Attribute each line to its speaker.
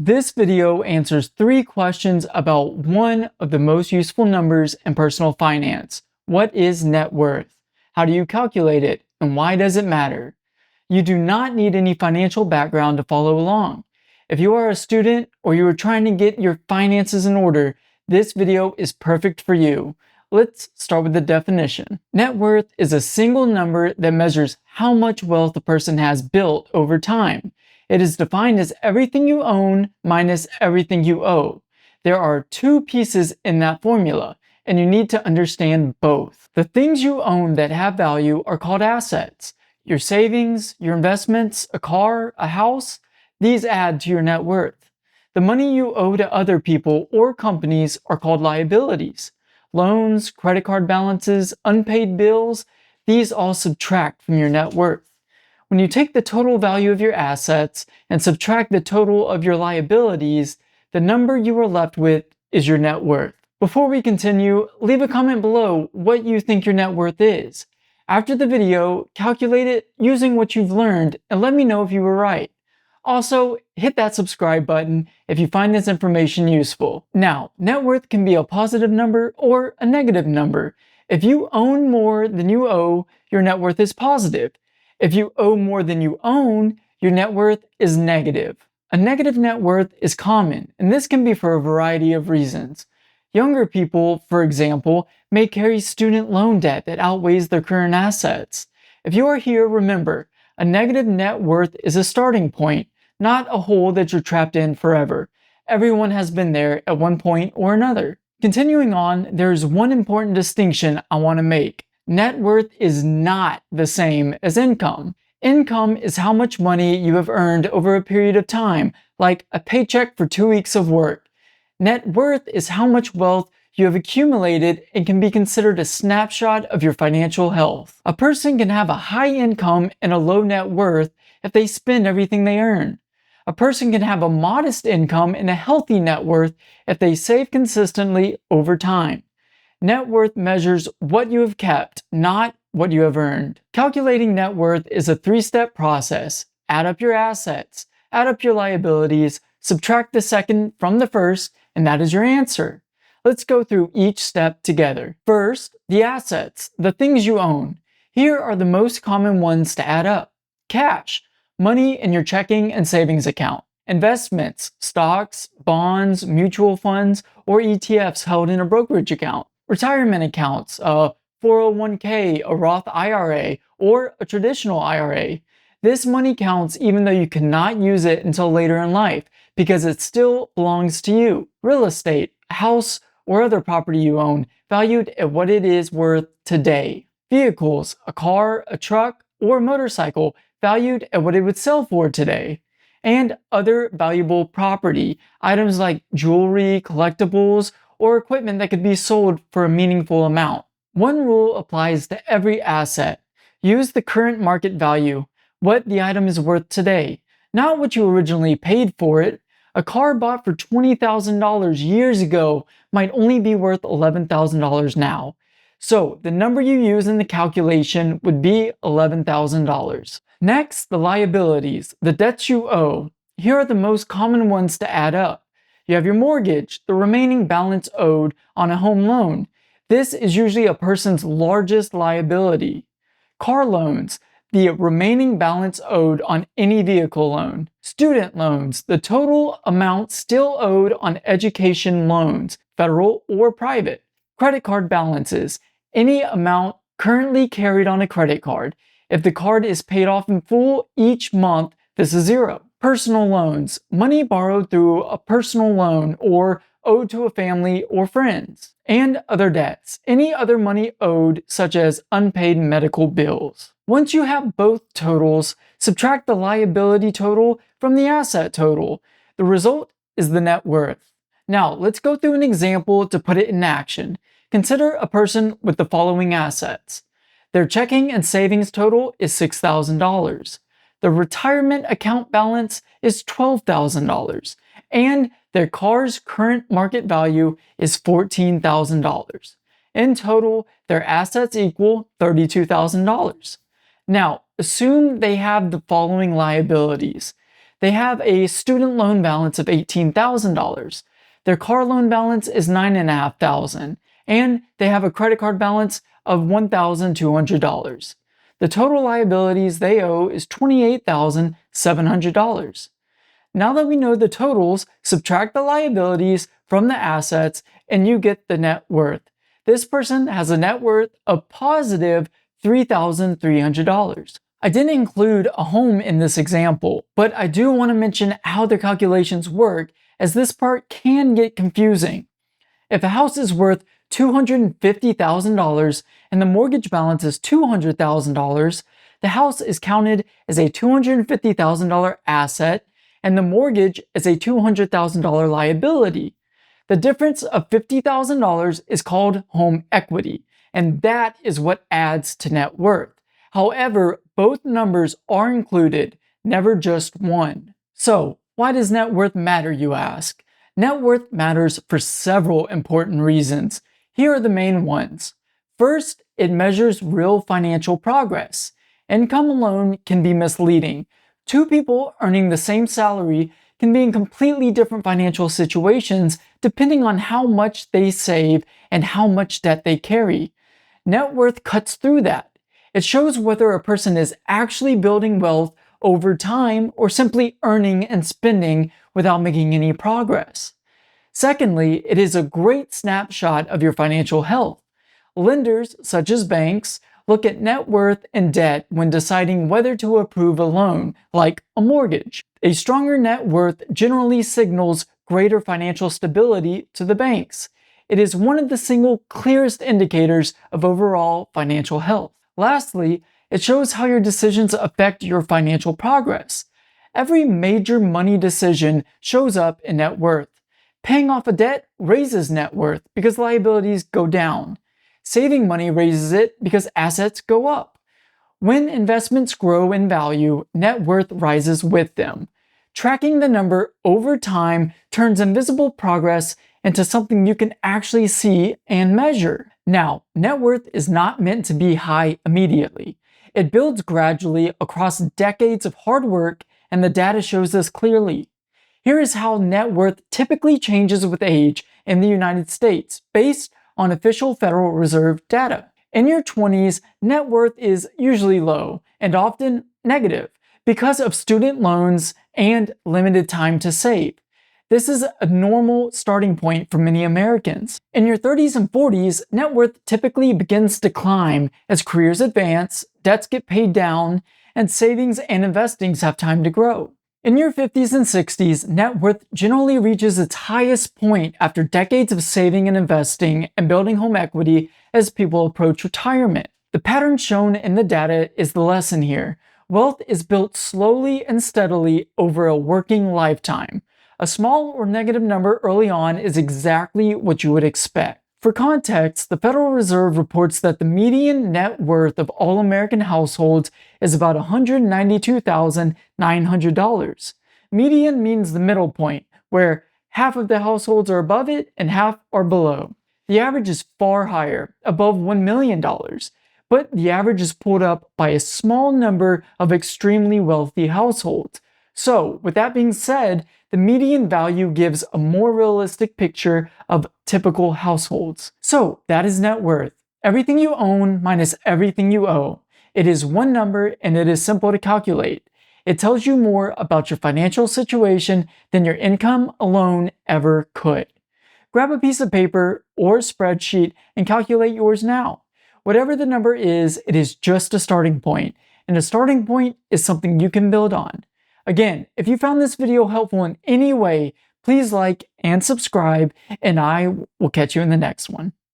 Speaker 1: This video answers 3 questions about one of the most useful numbers in personal finance. What is net worth? How do you calculate it? And why does it matter? You do not need any financial background to follow along. If you are a student or you are trying to get your finances in order, this video is perfect for you. Let's start with the definition. Net worth is a single number that measures how much wealth a person has built over time. It is defined as everything you own minus everything you owe. There are 2 pieces in that formula, and you need to understand both. The things you own that have value are called assets. Your savings, your investments, a car, a house, these add to your net worth. The money you owe to other people or companies are called liabilities. Loans, credit card balances, unpaid bills, these all subtract from your net worth. When you take the total value of your assets and subtract the total of your liabilities, the number you are left with is your net worth. Before we continue, leave a comment below what you think your net worth is. After the video, calculate it using what you've learned and let me know if you were right. Also, hit that subscribe button if you find this information useful. Now, net worth can be a positive number or a negative number. If you own more than you owe, your net worth is positive. If you owe more than you own, your net worth is negative. A negative net worth is common, and this can be for a variety of reasons. Younger people, for example, may carry student loan debt that outweighs their current assets. If you are here, remember, a negative net worth is a starting point, not a hole that you're trapped in forever. Everyone has been there at one point or another. Continuing on, there is one important distinction I want to make. Net worth is not the same as income. Income is how much money you have earned over a period of time, like a paycheck for 2 weeks of work. Net worth is how much wealth you have accumulated and can be considered a snapshot of your financial health. A person can have a high income and a low net worth if they spend everything they earn. A person can have a modest income and a healthy net worth if they save consistently over time. Net worth measures what you have kept, not what you have earned. Calculating net worth is a 3-step process. Add up your assets, add up your liabilities, subtract the second from the first, and that is your answer. Let's go through each step together. First, the assets, the things you own. Here are the most common ones to add up. Cash, money in your checking and savings account. Investments, stocks, bonds, mutual funds, or ETFs held in a brokerage account. Retirement accounts, a 401k, a Roth IRA, or a traditional IRA. This money counts even though you cannot use it until later in life because it still belongs to you. Real estate, a house, or other property you own, valued at what it is worth today. Vehicles, a car, a truck, or a motorcycle, valued at what it would sell for today. And other valuable property, items like jewelry, collectibles, or equipment that could be sold for a meaningful amount. One rule applies to every asset. Use the current market value, what the item is worth today, not what you originally paid for it. A car bought for $20,000 years ago might only be worth $11,000 now. So the number you use in the calculation would be $11,000. Next, the liabilities, the debts you owe. Here are the most common ones to add up. You have your mortgage, the remaining balance owed on a home loan. This is usually a person's largest liability. Car loans, the remaining balance owed on any vehicle loan. Student loans, the total amount still owed on education loans, federal or private. Credit card balances, any amount currently carried on a credit card. If the card is paid off in full each month, this is zero. Personal loans, money borrowed through a personal loan or owed to a family or friends. And other debts, any other money owed such as unpaid medical bills. Once you have both totals, subtract the liability total from the asset total. The result is the net worth. Now, let's go through an example to put it in action. Consider a person with the following assets. Their checking and savings total is $6,000. The retirement account balance is $12,000, and their car's current market value is $14,000. In total, their assets equal $32,000. Now, assume they have the following liabilities. They have a student loan balance of $18,000. Their car loan balance is $9,500, and they have a credit card balance of $1,200. The total liabilities they owe is $28,700. Now that we know the totals, subtract the liabilities from the assets and you get the net worth. This person has a net worth of positive $3,300. I didn't include a home in this example, but I do want to mention how the calculations work, as this part can get confusing. If a house is worth $250,000 and the mortgage balance is $200,000, the house is counted as a $250,000 asset and the mortgage as a $200,000 liability. The difference of $50,000 is called home equity, and that is what adds to net worth. However, both numbers are included, never just one. So, why does net worth matter, you ask? Net worth matters for several important reasons. Here are the main ones. First, it measures real financial progress. Income alone can be misleading. Two people earning the same salary can be in completely different financial situations depending on how much they save and how much debt they carry. Net worth cuts through that. It shows whether a person is actually building wealth over time or simply earning and spending without making any progress. Secondly, it is a great snapshot of your financial health. Lenders, such as banks, look at net worth and debt when deciding whether to approve a loan, like a mortgage. A stronger net worth generally signals greater financial stability to the banks. It is one of the single clearest indicators of overall financial health. Lastly, it shows how your decisions affect your financial progress. Every major money decision shows up in net worth. Paying off a debt raises net worth because liabilities go down. Saving money raises it because assets go up. When investments grow in value, net worth rises with them. Tracking the number over time turns invisible progress into something you can actually see and measure. Now, net worth is not meant to be high immediately. It builds gradually across decades of hard work, and the data shows this clearly. Here is how net worth typically changes with age in the United States, based on official Federal Reserve data. In your 20s, net worth is usually low and often negative because of student loans and limited time to save. This is a normal starting point for many Americans. In your 30s and 40s, net worth typically begins to climb as careers advance, debts get paid down, and savings and investings have time to grow. In your 50s and 60s, net worth generally reaches its highest point after decades of saving and investing and building home equity as people approach retirement. The pattern shown in the data is the lesson here. Wealth is built slowly and steadily over a working lifetime. A small or negative number early on is exactly what you would expect. For context, the Federal Reserve reports that the median net worth of all American households is about $192,900. Median means the middle point, where half of the households are above it and half are below. The average is far higher, above $1 million, but the average is pulled up by a small number of extremely wealthy households. So, with that being said, the median value gives a more realistic picture of typical households. So, that is net worth. Everything you own minus everything you owe. It is one number and it is simple to calculate. It tells you more about your financial situation than your income alone ever could. Grab a piece of paper or a spreadsheet and calculate yours now. Whatever the number is, it is just a starting point, and a starting point is something you can build on. Again, if you found this video helpful in any way, please like and subscribe, and I will catch you in the next one.